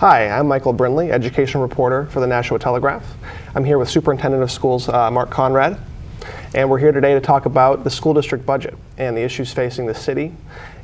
Hi, I'm Michael Brindley, education reporter for the Nashua Telegraph. I'm here with Superintendent of Schools, Mark Conrad, and we're here today to talk about the school district budget and the issues facing the city.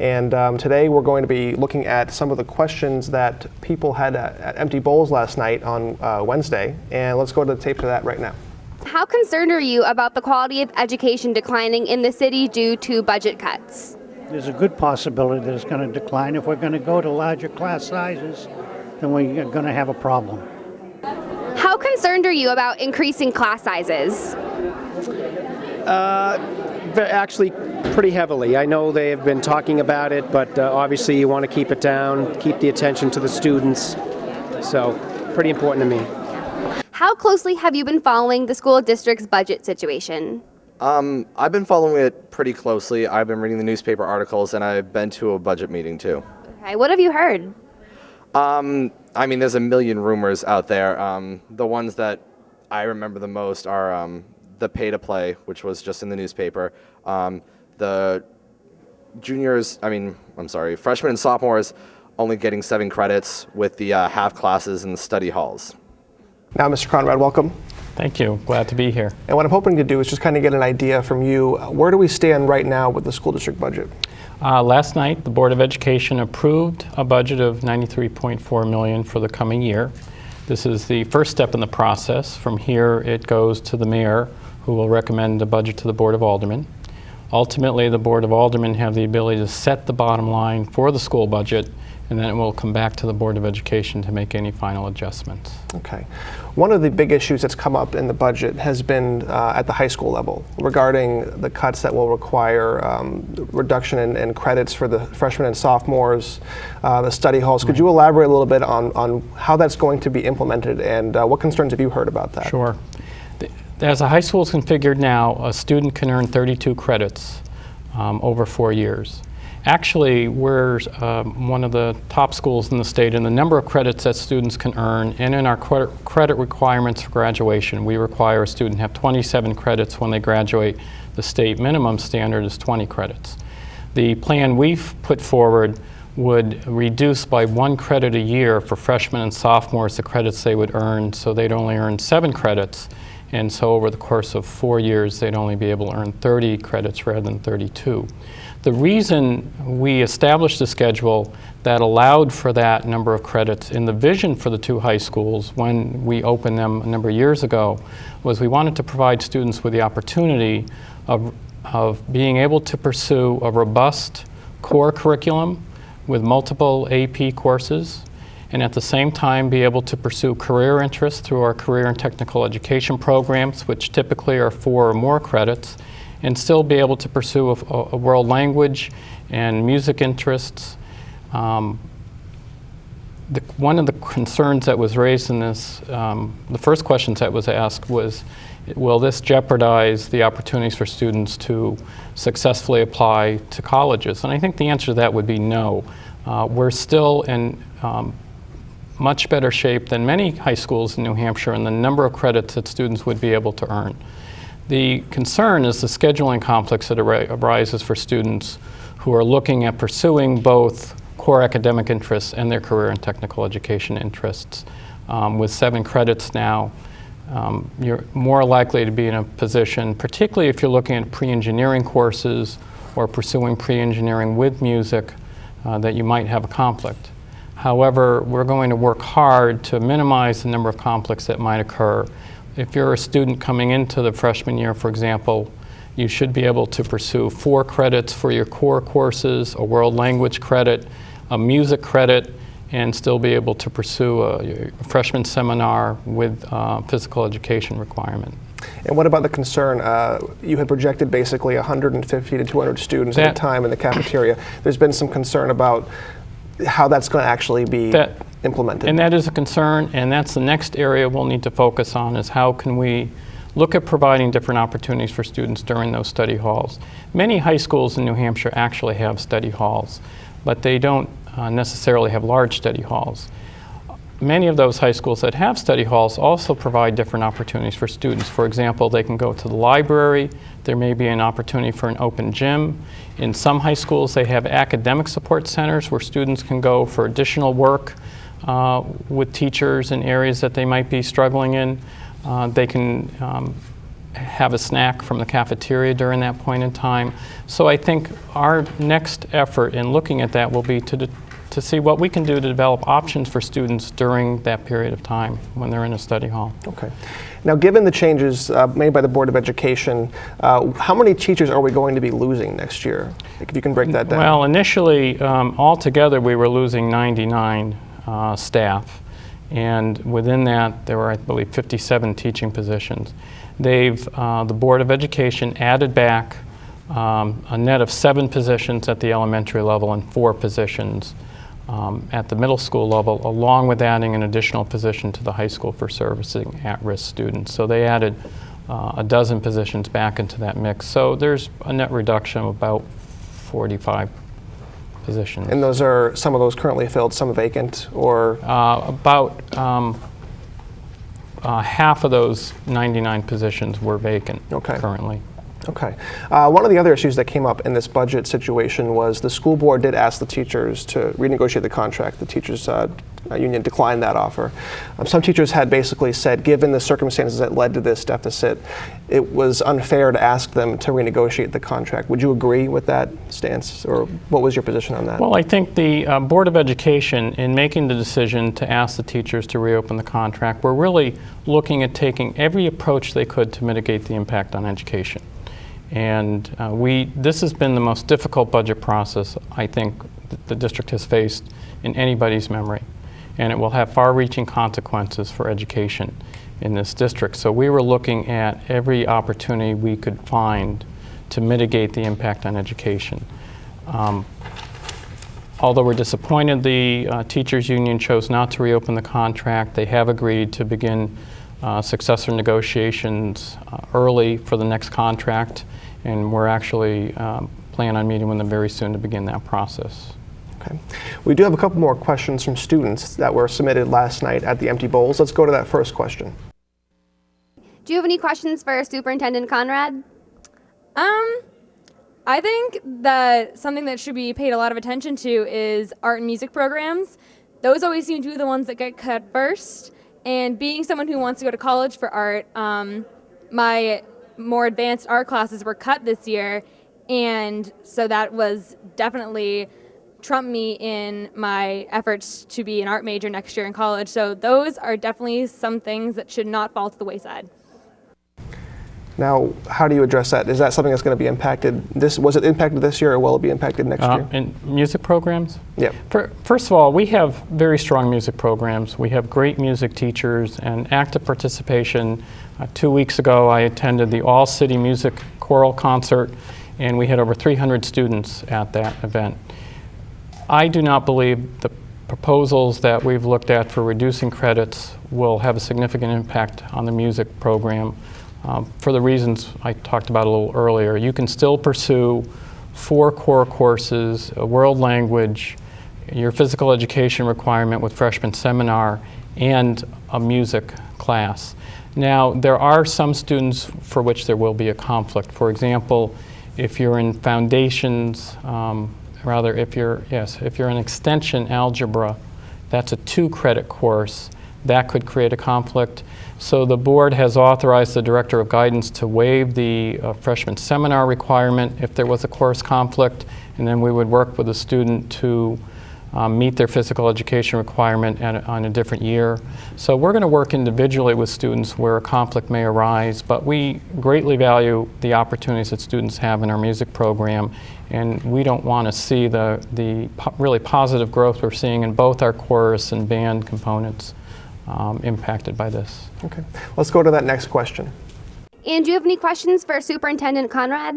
And today we're going to be looking at some of the questions that people had at empty bowls last night on Wednesday, and let's go to the tape to that right now. How concerned are you about the quality of education declining in the city due to budget cuts? There's a good possibility that it's going to decline. If we're going to go to larger class sizes, then we're going to have a problem. How concerned are you about increasing class sizes? Actually, pretty heavily. I know they have been talking about it, but obviously you want to keep it down, keep the attention to the students. So, pretty important to me. How closely have you been following the school district's budget situation? I've been following it pretty closely. I've been reading the newspaper articles, and I've been to a budget meeting too. Okay, what have you heard? I mean, there's a million rumors out there. The ones that I remember the most are the pay-to-play, which was just in the newspaper. The freshmen and sophomores only getting 7 credits with the half classes in the study halls. Now, Mr. Conrad, welcome. Thank you. Glad to be here. And what I'm hoping to do is just kind of get an idea from you. Where do we stand right now with the school district budget? Last night, the Board of Education approved a budget of $93.4 million for the coming year. This is the first step in the process. From here, it goes to the mayor, who will recommend a budget to the Board of Aldermen. Ultimately, the Board of Aldermen have the ability to set the bottom line for the school budget, and then it will come back to the Board of Education to make any final adjustments. Okay. One of the big issues that's come up in the budget has been at the high school level regarding the cuts that will require reduction in credits for the freshmen and sophomores, the study halls. Could you elaborate a little bit on how that's going to be implemented, and what concerns have you heard about that? Sure. As a high school is configured now, a student can earn 32 credits over 4 years. Actually, we're one of the top schools in the state in the number of credits that students can earn, and in our credit requirements for graduation, we require a student have 27 credits when they graduate. The state minimum standard is 20 credits. The plan we've put forward would reduce by 1 credit a year for freshmen and sophomores the credits they would earn, so they'd only earn 7 credits, and so over the course of 4 years they'd only be able to earn 30 credits rather than 32. The reason we established a schedule that allowed for that number of credits in the vision for the 2 high schools when we opened them a number of years ago was we wanted to provide students with the opportunity of being able to pursue a robust core curriculum with multiple AP courses, and at the same time be able to pursue career interests through our career and technical education programs, which typically are 4 or more credits, and still be able to pursue a world language and music interests. One of the concerns that was raised in this, the first questions that was asked was, will this jeopardize the opportunities for students to successfully apply to colleges? And I think the answer to that would be no. We're still in much better shape than many high schools in New Hampshire in the number of credits that students would be able to earn. The concern is the scheduling conflicts that arises for students who are looking at pursuing both core academic interests and their career and technical education interests. With 7 credits now, you're more likely to be in a position, particularly if you're looking at pre-engineering courses or pursuing pre-engineering with music, that you might have a conflict. However, we're going to work hard to minimize the number of conflicts that might occur. If you're a student coming into the freshman year, for example, you should be able to pursue 4 credits for your core courses, a world language credit, a music credit, and still be able to pursue a freshman seminar with physical education requirement. And what about the concern? You had projected basically 150 to 200 students at a time in the cafeteria. There's been some concern about how that's going to actually be implemented. And that is a concern, and that's the next area we'll need to focus on, is how can we look at providing different opportunities for students during those study halls. Many high schools in New Hampshire actually have study halls, but they don't necessarily have large study halls. Many of those high schools that have study halls also provide different opportunities for students. For example, they can go to the library. There may be an opportunity for an open gym. In some high schools, they have academic support centers where students can go for additional work with teachers in areas that they might be struggling in. They can have a snack from the cafeteria during that point in time. So I think our next effort in looking at that will be to see what we can do to develop options for students during that period of time when they're in a study hall. Okay. Now, given the changes made by the Board of Education, how many teachers are we going to be losing next year? If you can break that down. Well, initially, altogether, we were losing 99 staff. And within that, there were, I believe, 57 teaching positions. The Board of Education added back a net of 7 positions at the elementary level and 4 positions at the middle school level, along with adding an additional position to the high school for servicing at-risk students. So they added a dozen positions back into that mix. So there's a net reduction of about 45 positions. And those are, some of those currently filled, some vacant, or? About half of those 99 positions were vacant currently. Okay. One of the other issues that came up in this budget situation was the school board did ask the teachers to renegotiate the contract. The teachers union declined that offer. Some teachers had basically said, given the circumstances that led to this deficit, it was unfair to ask them to renegotiate the contract. Would you agree with that stance, or what was your position on that? Well, I think the Board of Education, in making the decision to ask the teachers to reopen the contract, were really looking at taking every approach they could to mitigate the impact on education. And this has been the most difficult budget process I think the district has faced in anybody's memory. And it will have far-reaching consequences for education in this district. So we were looking at every opportunity we could find to mitigate the impact on education. Although we're disappointed the teachers union chose not to reopen the contract, they have agreed to begin successor negotiations early for the next contract, and we're actually planning on meeting with them very soon to begin that process. Okay. We do have a couple more questions from students that were submitted last night at the Empty Bowls. Let's go to that first question. Do you have any questions for Superintendent Conrad? I think that something that should be paid a lot of attention to is art and music programs. Those always seem to be the ones that get cut first. And being someone who wants to go to college for art, my more advanced art classes were cut this year, and so that was definitely trumped me in my efforts to be an art major next year in college. So those are definitely some things that should not fall to the wayside. Now, how do you address that? Is that something that's going to be impacted? Was it impacted this year, or will it be impacted next year? In music programs? Yeah. First of all, we have very strong music programs. We have great music teachers and active participation. 2 weeks ago, I attended the All-City Music Choral Concert, and we had over 300 students at that event. I do not believe the proposals that we've looked at for reducing credits will have a significant impact on the music program. For the reasons I talked about a little earlier. You can still pursue 4 core courses, a world language, your physical education requirement with freshman seminar, and a music class. Now, there are some students for which there will be a conflict. For example, if you're in foundations, if you're in extension algebra, that's a 2-credit course. That could create a conflict. So the board has authorized the Director of Guidance to waive the freshman seminar requirement if there was a course conflict, and then we would work with the student to meet their physical education requirement on a different year. So we're going to work individually with students where a conflict may arise, but we greatly value the opportunities that students have in our music program, and we don't want to see the really positive growth we're seeing in both our chorus and band components impacted by this. Okay, let's go to that next question. And do you have any questions for Superintendent Conrad?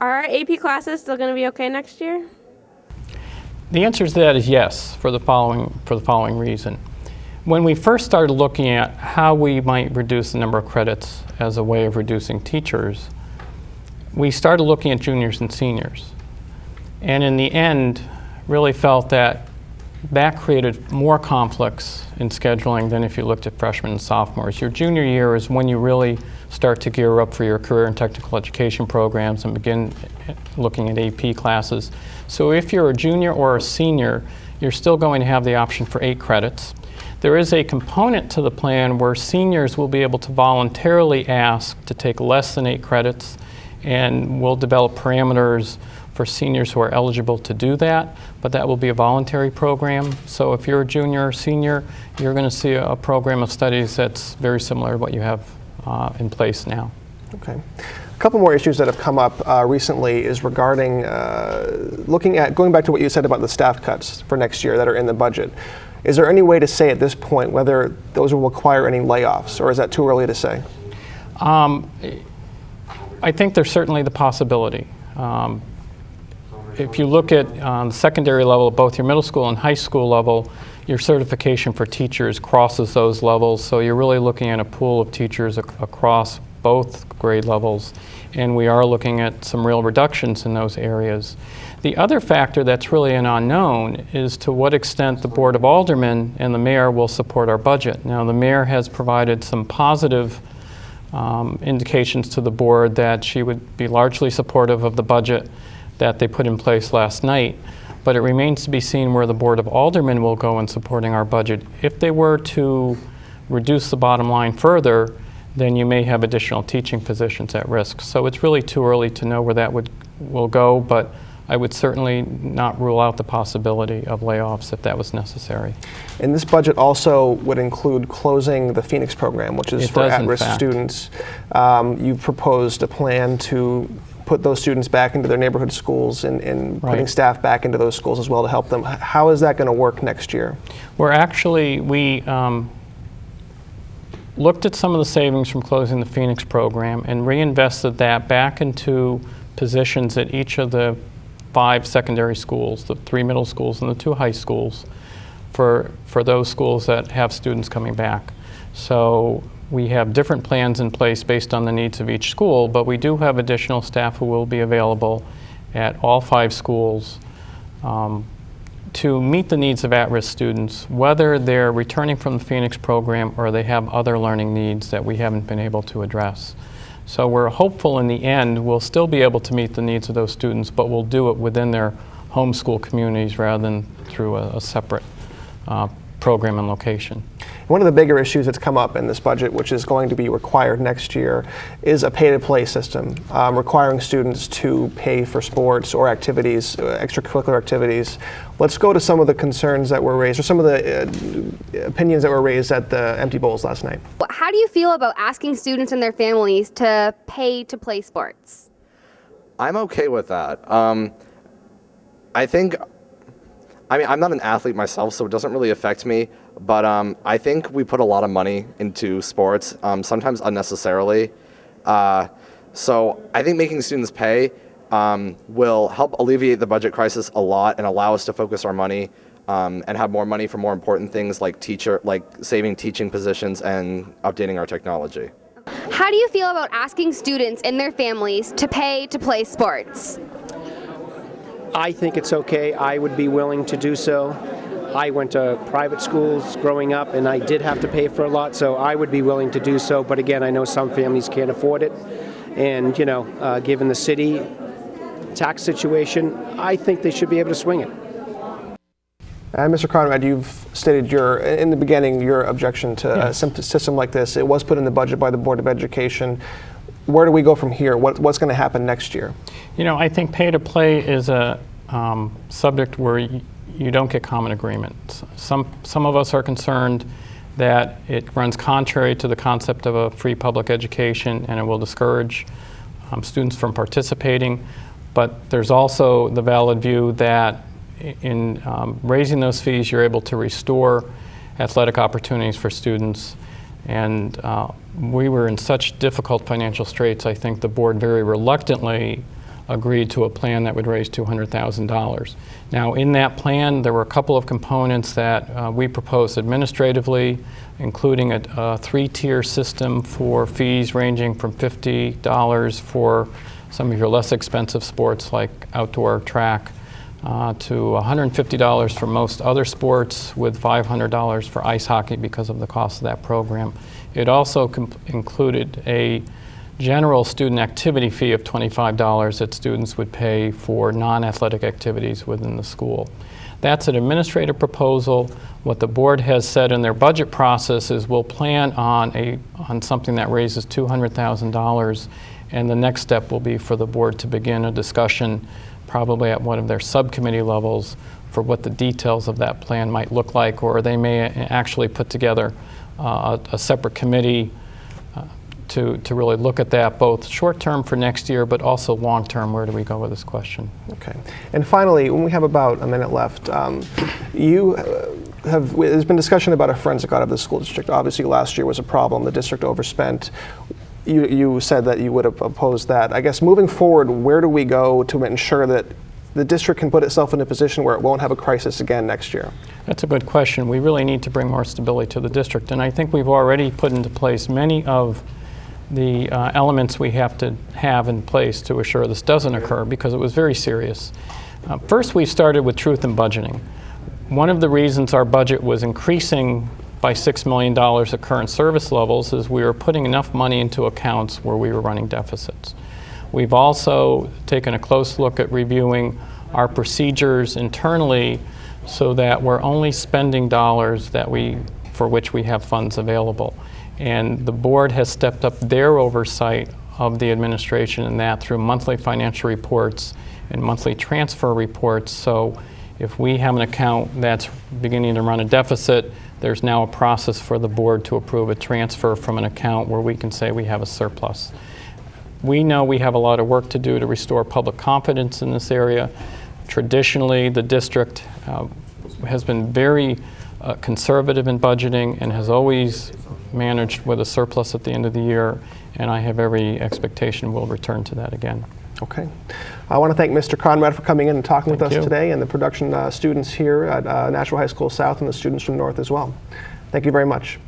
Are our AP classes still going to be okay next year? The answer to that is yes, for the following reason. When we first started looking at how we might reduce the number of credits as a way of reducing teachers, we started looking at juniors and seniors. And in the end, really felt that created more conflicts in scheduling than if you looked at freshmen and sophomores. Your junior year is when you really start to gear up for your career and technical education programs and begin looking at AP classes. So if you're a junior or a senior, you're still going to have the option for 8 credits. There is a component to the plan where seniors will be able to voluntarily ask to take less than 8 credits, and we'll develop parameters for seniors who are eligible to do that, but that will be a voluntary program. So if you're a junior or senior, you're going to see a program of studies that's very similar to what you have in place now. Okay. A couple more issues that have come up recently is regarding going back to what you said about the staff cuts for next year that are in the budget. Is there any way to say at this point whether those will require any layoffs, or is that too early to say? I think there's certainly the possibility. If you look at the secondary level, both your middle school and high school level, your certification for teachers crosses those levels, so you're really looking at a pool of teachers across both grade levels, and we are looking at some real reductions in those areas. The other factor that's really an unknown is to what extent the Board of Aldermen and the mayor will support our budget. Now, the mayor has provided some positive indications to the board that she would be largely supportive of the budget that they put in place last night, but it remains to be seen where the Board of Aldermen will go in supporting our budget. If they were to reduce the bottom line further, then you may have additional teaching positions at risk. So it's really too early to know where that will go, but I would certainly not rule out the possibility of layoffs if that was necessary. And this budget also would include closing the Phoenix program, which is for at-risk students. You've proposed a plan to put those students back into their neighborhood schools and putting staff back into those schools as well to help them. How is that going to work next year? We looked at some of the savings from closing the Phoenix program and reinvested that back into positions at each of the 5 secondary schools, the 3 middle schools and the 2 high schools, for those schools that have students coming back. So we have different plans in place based on the needs of each school, but we do have additional staff who will be available at all 5 schools to meet the needs of at-risk students, whether they're returning from the Phoenix program or they have other learning needs that we haven't been able to address. So we're hopeful in the end we'll still be able to meet the needs of those students, but we'll do it within their homeschool communities rather than through a separate program and location. One of the bigger issues that's come up in this budget, which is going to be required next year, is a pay-to-play system, requiring students to pay for sports or activities, extracurricular activities. Let's go to some of the concerns that were raised, or some of the opinions that were raised at the Empty Bowls last night. How do you feel about asking students and their families to pay to play sports? I'm okay with that. I'm not an athlete myself, so it doesn't really affect me, but I think we put a lot of money into sports, sometimes unnecessarily. So I think making students pay will help alleviate the budget crisis a lot and allow us to focus our money and have more money for more important things like saving teaching positions and updating our technology. How do you feel about asking students and their families to pay to play sports? I think it's okay. I would be willing to do so. I went to private schools growing up, and I did have to pay for a lot, so I would be willing to do so. But again, I know some families can't afford it. And, given the city tax situation, I think they should be able to swing it. And Mr. Conrad, you've stated in the beginning your objection to a system like this. It was put in the budget by the Board of Education. Where do we go from here? What's going to happen next year? I think pay-to-play is a subject where you don't get common agreement. Some of us are concerned that it runs contrary to the concept of a free public education and it will discourage students from participating. But there's also the valid view that in raising those fees, you're able to restore athletic opportunities for students. And we were in such difficult financial straits, I think the board very reluctantly agreed to a plan that would raise $200,000. Now, in that plan, there were a couple of components that we proposed administratively, including a 3-tier system for fees ranging from $50 for some of your less expensive sports like outdoor track to $150 for most other sports, with $500 for ice hockey because of the cost of that program. It also included a general student activity fee of $25 that students would pay for non-athletic activities within the school. That's an administrative proposal. What the board has said in their budget process is we'll plan on something that raises $200,000, and the next step will be for the board to begin a discussion, probably at one of their subcommittee levels, for what the details of that plan might look like, or they may actually put together a separate committee to really look at that, both short-term for next year, but also long-term. Where do we go with this question? Okay. And finally, when we have about a minute left, there's been discussion about a forensic audit of the school district. Obviously, last year was a problem. The district overspent. You said that you would have opposed that. I guess moving forward, where do we go to ensure that the district can put itself in a position where it won't have a crisis again next year? That's a good question. We really need to bring more stability to the district, and I think we've already put into place many of the elements we have to have in place to assure this doesn't occur, because it was very serious. First, we started with truth in budgeting. One of the reasons our budget was increasing by $6 million at current service levels is we were putting enough money into accounts where we were running deficits. We've also taken a close look at reviewing our procedures internally so that we're only spending dollars for which we have funds available. And the board has stepped up their oversight of the administration in that through monthly financial reports and monthly transfer reports. So if we have an account that's beginning to run a deficit, there's now a process for the board to approve a transfer from an account where we can say we have a surplus. We know we have a lot of work to do to restore public confidence in this area. Traditionally, the district has been very conservative in budgeting and has always managed with a surplus at the end of the year, and I have every expectation we'll return to that again. Okay. I want to thank Mr. Conrad for coming in and talking with us today, and the production students here at Nashua High School South and the students from North as well. Thank you very much.